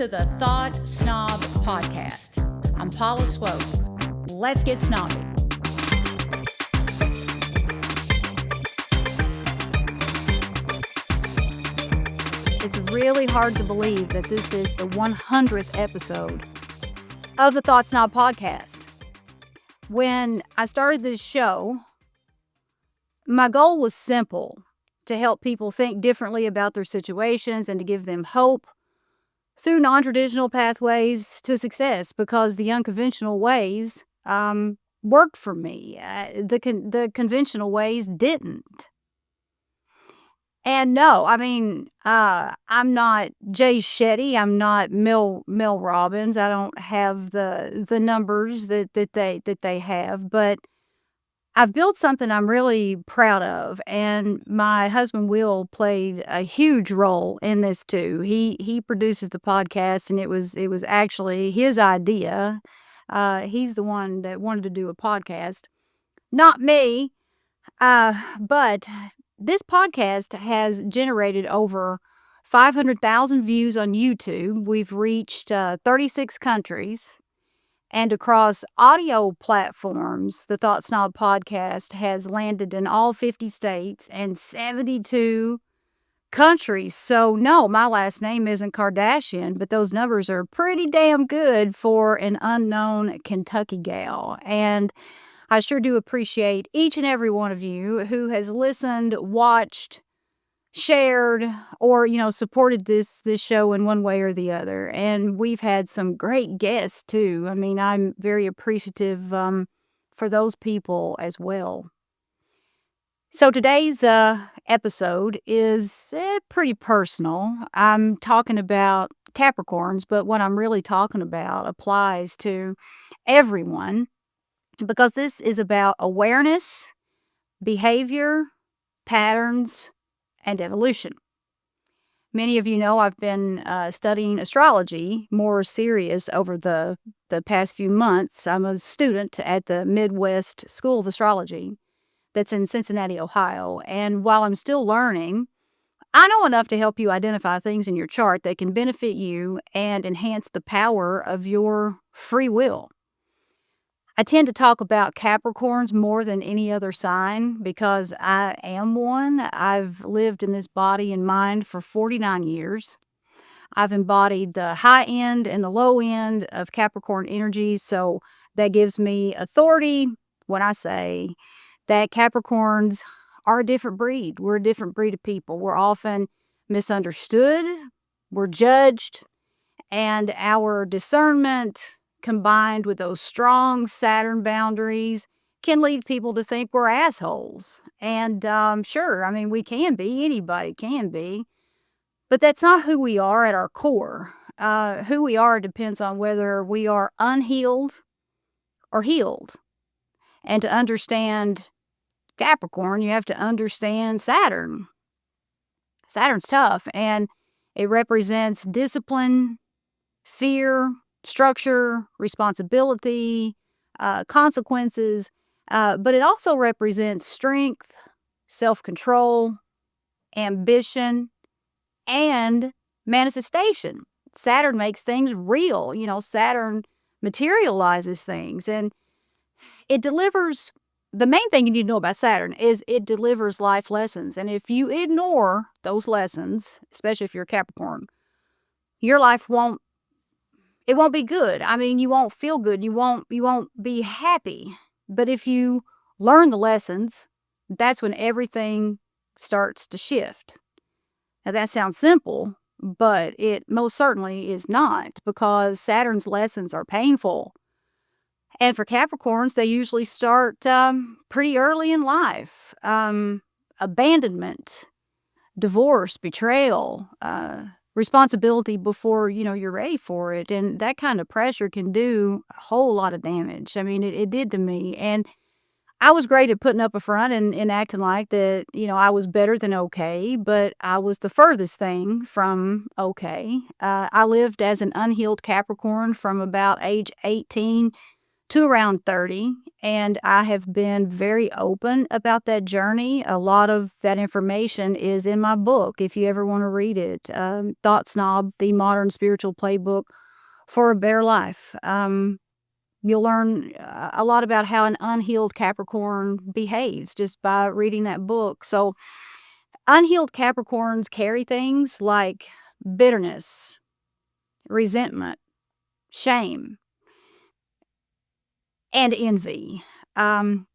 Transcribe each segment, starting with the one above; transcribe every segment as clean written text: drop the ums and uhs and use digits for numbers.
to the Thought Snob Podcast. I'm Paula Swope. Let's get snobby. It's really hard to believe that this is the 100th episode of the Thought Snob Podcast. When I started this show, my goal was simple: to help people think differently about their situations and to give them hope through non-traditional pathways to success, because the unconventional ways worked for me. The conventional ways didn't. And no, I'm not Jay Shetty. I'm not Mel Robbins. I don't have the numbers that they have, but I've built something I'm really proud of, and my husband Will played a huge role in this too. He produces the podcast, and it was actually his idea. He's the one that wanted to do a podcast, not me. But this podcast has generated over 500,000 views on YouTube. We've reached 36 countries. And across audio platforms, the Thought Snob Podcast has landed in all 50 states and 72 countries. So no, my last name isn't Kardashian, but those numbers are pretty damn good for an unknown Kentucky gal. And I sure do appreciate each and every one of you who has listened, watched, shared, or supported this show in one way or the other. And we've had some great guests too. I'm very appreciative for those people as well. So today's episode is pretty personal. I'm talking about Capricorns, but what I'm really talking about applies to everyone, because this is about awareness, behavior, patterns, and evolution. Many of you know I've been studying astrology more serious over the past few months. I'm a student at the Midwest School of Astrology that's in Cincinnati, Ohio. And while I'm still learning, I know enough to help you identify things in your chart that can benefit you and enhance the power of your free will. I tend to talk about Capricorns more than any other sign because I am one. I've lived in this body and mind for 49 years. I've embodied the high end and the low end of Capricorn energy, so that gives me authority when I say that Capricorns are a different breed. We're a different breed of people. We're often misunderstood, we're judged, and our discernment, combined with those strong Saturn boundaries, can lead people to think we're assholes. And sure, we can be. Anybody can be. But that's not who we are at our core. Who we are depends on whether we are unhealed or healed. And to understand Capricorn, you have to understand Saturn. Saturn's tough, and it represents discipline, fear, structure, responsibility, consequences, but it also represents strength, self-control, ambition, and manifestation. Saturn makes things real. Saturn materializes things, and it delivers. The main thing you need to know about Saturn is it delivers life lessons. And if you ignore those lessons, especially if you're a Capricorn, your life won't be good. You won't feel good. You won't be happy. But if you learn the lessons, that's when everything starts to shift. Now that sounds simple, but it most certainly is not, because Saturn's lessons are painful. And for Capricorns, they usually start pretty early in life. Abandonment, divorce, betrayal, responsibility before you're ready for it, and that kind of pressure can do a whole lot of damage. It did to me, and I was great at putting up a front and acting like that I was better than okay, but I was the furthest thing from okay. I lived as an unhealed Capricorn from about age 18 to around 30, and I have been very open about that journey. A lot of that information is in my book, if you ever wanna read it, Thought Snob, The Modern Spiritual Playbook for a Better Life. You'll learn a lot about how an unhealed Capricorn behaves just by reading that book. So, unhealed Capricorns carry things like bitterness, resentment, shame, and envy. Now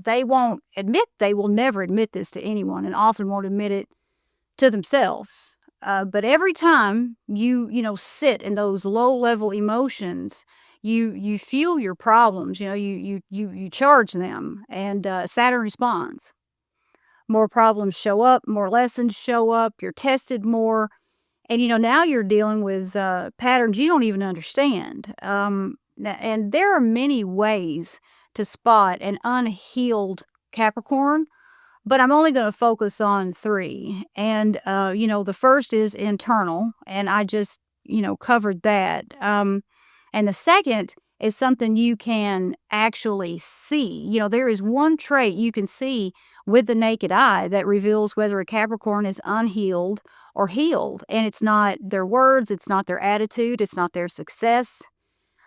they will never admit this to anyone, and often won't admit it to themselves. But every time sit in those low level emotions, you feel your problems. You charge them, and Saturn responds. More problems show up, more lessons show up. You're tested more, and now you're dealing with patterns you don't even understand. And there are many ways to spot an unhealed Capricorn, but I'm only going to focus on three. And, the first is internal, and I just, covered that. And the second is something you can actually see. There is one trait you can see with the naked eye that reveals whether a Capricorn is unhealed or healed. And it's not their words, it's not their attitude, it's not their success,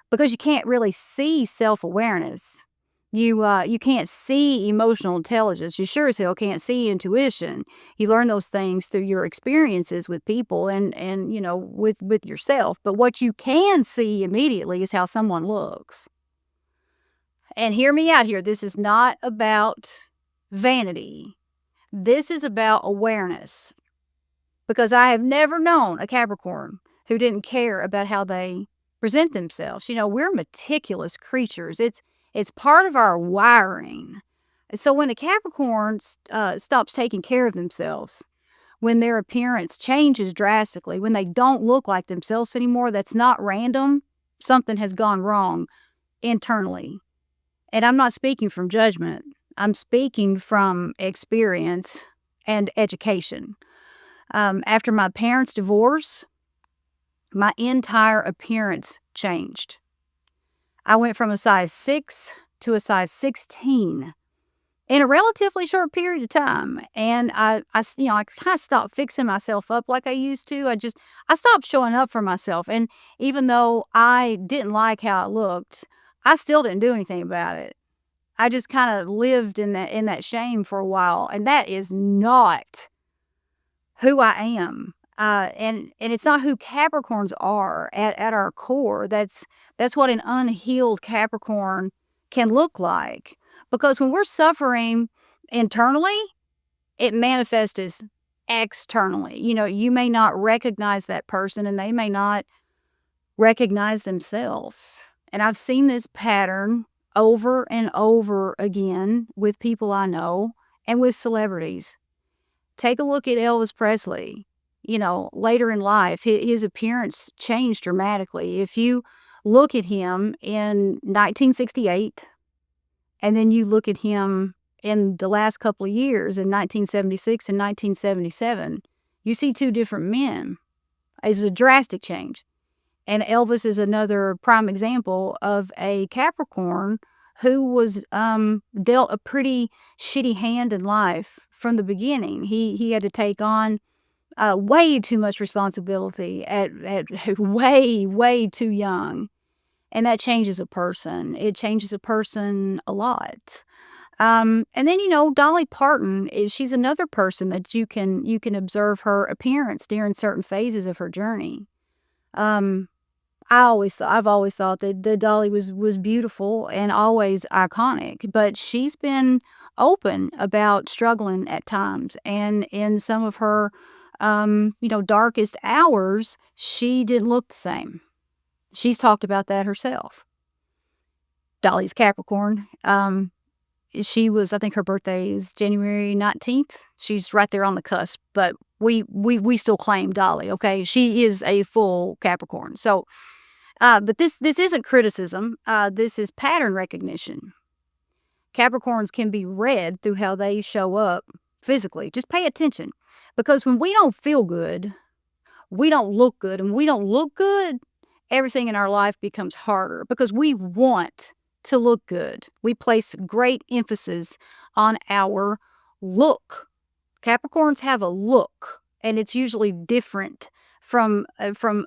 because you can't really see self-awareness. You can't see emotional intelligence. You sure as hell can't see intuition. You learn those things through your experiences with people and with yourself. But what you can see immediately is how someone looks. And hear me out here. This is not about vanity. This is about awareness. Because I have never known a Capricorn who didn't care about how they present themselves. We're meticulous creatures. It's part of our wiring. So when a Capricorn stops taking care of themselves, when their appearance changes drastically, when they don't look like themselves anymore, that's not random. Something has gone wrong internally. And I'm not speaking from judgment. I'm speaking from experience and education. After my parents' divorce, my entire appearance changed. I went from a size 6 to a size 16 in a relatively short period of time. And I kind of stopped fixing myself up like I used to. I stopped showing up for myself. And even though I didn't like how I looked, I still didn't do anything about it. I just kind of lived in that shame for a while. And that is not who I am. And it's not who Capricorns are at our core. That's what an unhealed Capricorn can look like. Because when we're suffering internally, it manifests externally. You may not recognize that person, and they may not recognize themselves. And I've seen this pattern over and over again with people I know and with celebrities. Take a look at Elvis Presley. Later in life, his appearance changed dramatically. If you look at him in 1968, and then you look at him in the last couple of years, in 1976 and 1977, you see two different men. It was a drastic change. And Elvis is another prime example of a Capricorn who was dealt a pretty shitty hand in life from the beginning. He had to take on way too much responsibility at way too young. And that changes a person. It changes a person a lot. And then, Dolly Parton she's another person that you can observe her appearance during certain phases of her journey. I've always thought that Dolly was beautiful and always iconic, but she's been open about struggling at times. And in some of her darkest hours, she didn't look the same. She's talked about that herself. Dolly's Capricorn. I think her birthday is January 19th. She's right there on the cusp, but we still claim Dolly, okay? She is a full Capricorn. So, but this isn't criticism. This is pattern recognition. Capricorns can be read through how they show up physically. Just pay attention. Because when we don't feel good, we don't look good. And we don't look good, everything in our life becomes harder because we want to look good. We place great emphasis on our look. Capricorns have a look, and it's usually different from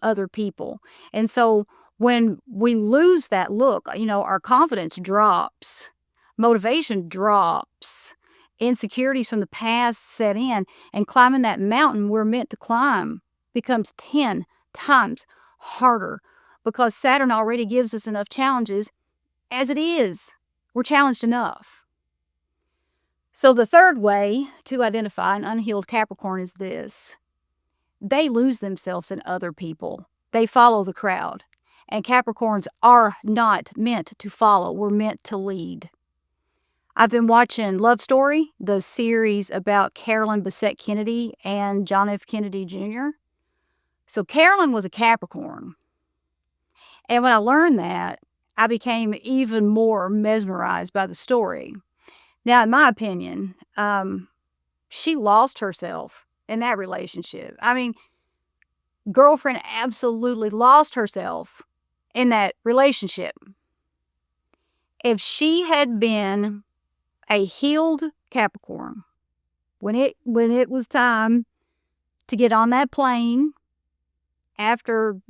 other people. And so when we lose that look, our confidence drops, motivation drops, insecurities from the past set in, and climbing that mountain we're meant to climb becomes 10 times harder because Saturn already gives us enough challenges as it is. We're challenged enough. So the third way to identify an unhealed Capricorn is this. They lose themselves in other people. They follow the crowd. And Capricorns are not meant to follow. We're meant to lead. I've been watching Love Story, the series about Carolyn Bessette Kennedy and John F. Kennedy Jr. So Carolyn was a Capricorn. And when I learned that, I became even more mesmerized by the story. Now, in my opinion, she lost herself in that relationship. I mean, girlfriend absolutely lost herself in that relationship. If she had been a healed Capricorn, when it was time to get on that plane, after,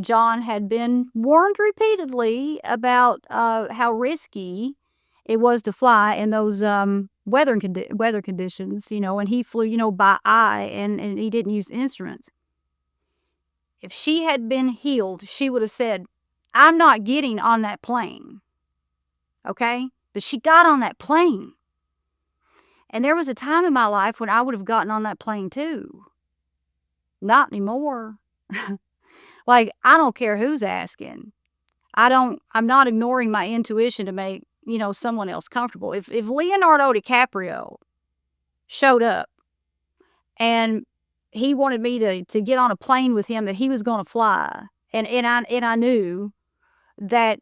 John had been warned repeatedly about how risky it was to fly in those weather conditions, and he flew, by eye and he didn't use instruments. If she had been healed, she would have said, I'm not getting on that plane. Okay? But she got on that plane. And there was a time in my life when I would have gotten on that plane too. Not anymore. Like, I don't care who's asking. I'm not ignoring my intuition to make, someone else comfortable. If Leonardo DiCaprio showed up and he wanted me to get on a plane with him that he was going to fly, and I knew that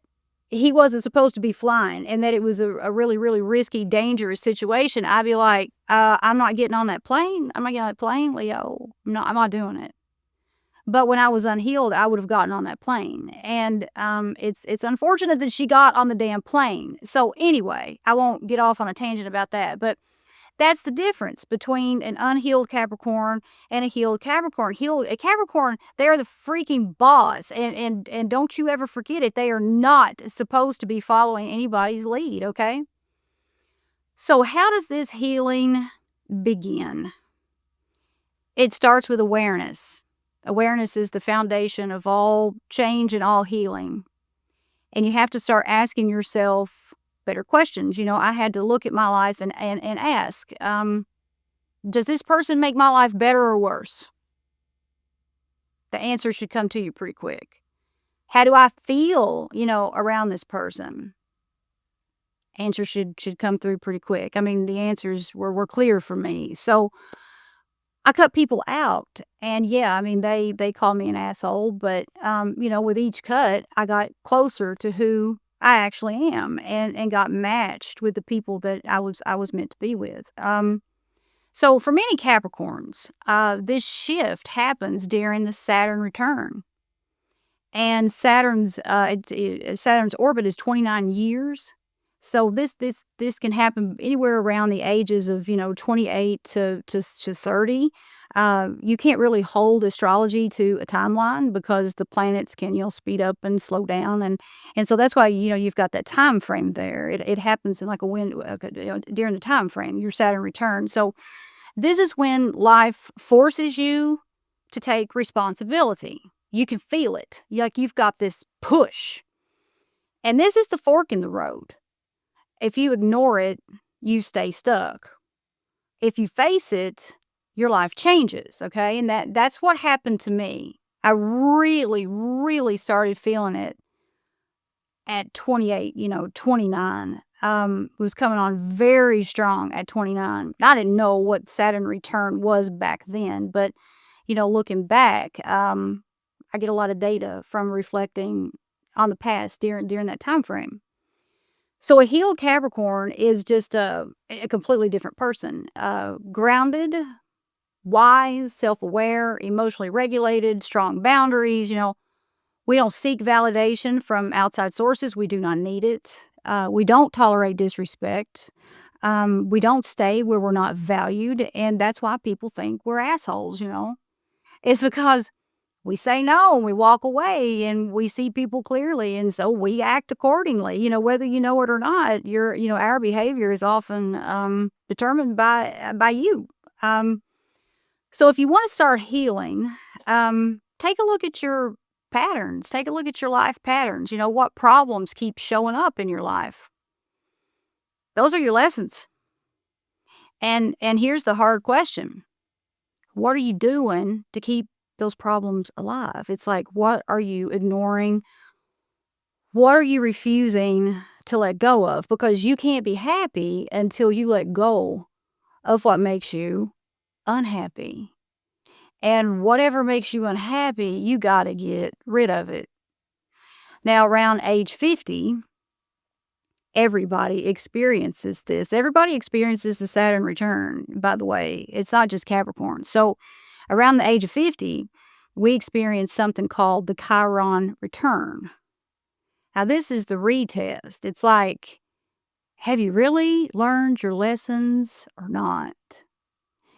he wasn't supposed to be flying and that it was a really, really risky, dangerous situation, I'd be like, I'm not getting on that plane. I'm not getting on that plane, Leo. I'm not doing it. But when I was unhealed, I would have gotten on that plane. And it's unfortunate that she got on the damn plane. So anyway, I won't get off on a tangent about that. But that's the difference between an unhealed Capricorn and a healed Capricorn. A Capricorn, they're the freaking boss. And don't you ever forget it. They are not supposed to be following anybody's lead, okay? So how does this healing begin? It starts with awareness. Awareness is the foundation of all change and all healing. And you have to start asking yourself better questions. I had to look at my life and ask, does this person make my life better or worse? The answer should come to you pretty quick. How do I feel, around this person? Answer should come through pretty quick. I mean, the answers were clear for me. So I cut people out, and yeah, I mean, they call me an asshole, but, with each cut, I got closer to who I actually am and got matched with the people that I was meant to be with. So for many Capricorns, this shift happens during the Saturn return. And Saturn's orbit is 29 years. So this can happen anywhere around the ages of 28 to 30. You can't really hold astrology to a timeline because the planets can speed up and slow down, and so that's why you've got that time frame there. It happens in like a wind during the time frame, your Saturn return. So this is when life forces you to take responsibility. You can feel it, like you've got this push, and this is the fork in the road. If you ignore it, you stay stuck. If you face it, your life changes, okay? And that's what happened to me. I really, really started feeling it at 28, 29. Was coming on very strong at 29. I didn't know what Saturn return was back then, but, looking back, I get a lot of data from reflecting on the past during that time frame. So a healed Capricorn is just a completely different person. Grounded, wise, self-aware, emotionally regulated, strong boundaries, We don't seek validation from outside sources. We do not need it. We don't tolerate disrespect. We don't stay where we're not valued. And that's why people think we're assholes, It's because we say no and we walk away and we see people clearly. And so we act accordingly, whether you know it or not. Our behavior is often determined by you. So if you want to start healing, take a look at your patterns. Take a look at your life patterns. What problems keep showing up in your life. Those are your lessons. And here's the hard question. What are you doing to keep those problems alive? It's like, what are you ignoring? What are you refusing to let go of? Because you can't be happy until you let go of what makes you unhappy. And whatever makes you unhappy, you got to get rid of it. Now, around age 50, everybody experiences this. Everybody experiences the Saturn return, by the way. It's not just Capricorn. So around the age of 50, we experience something called the Chiron return. Now, this is the retest. It's like, have you really learned your lessons or not?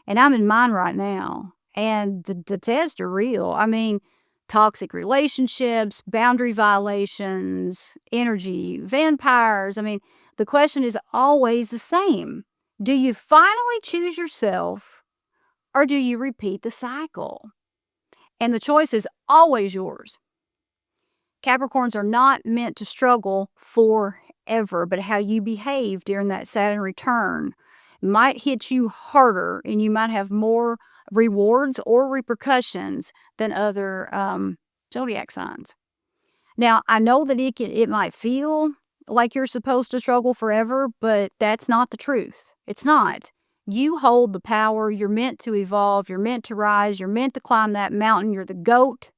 And I'm in mine right now. And the tests are real. I mean, toxic relationships, boundary violations, energy, vampires. I mean, the question is always the same. Do you finally choose yourself or do you repeat the cycle? And the choice is always yours. Capricorns are not meant to struggle forever, but how you behave during that Saturn return might hit you harder and you might have more rewards or repercussions than other zodiac signs. Now, I know that it might feel like you're supposed to struggle forever, but that's not the truth. It's not. You hold the power. You're meant to evolve. You're meant to rise. You're meant to climb that mountain. You're the goat,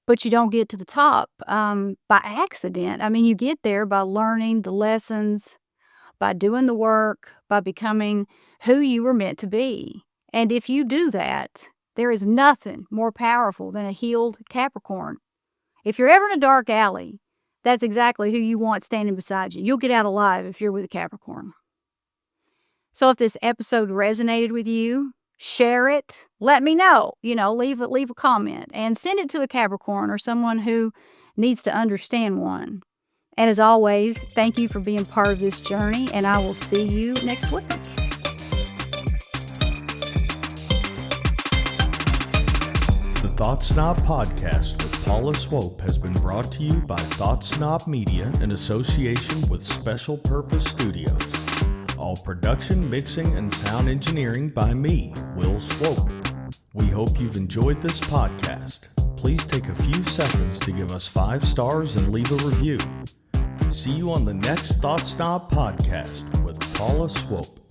but you don't get to the top by accident. I mean, you get there by learning the lessons, by doing the work, by becoming who you were meant to be. And if you do that, there is nothing more powerful than a healed Capricorn. If you're ever in a dark alley, that's exactly who you want standing beside you. You'll get out alive if you're with a Capricorn. So if this episode resonated with you, share it. Let me know. Leave a comment and send it to a Capricorn or someone who needs to understand one. And as always, thank you for being part of this journey, and I will see you next week. The Thought Snob Podcast with Paula Swope has been brought to you by Thought Snob Media in association with Special Purpose Studios. All production, mixing, and sound engineering by me, Will Swope. We hope you've enjoyed this podcast. Please take a few seconds to give us 5 stars and leave a review. See you on the next Thought Snob Podcast with Paula Swope.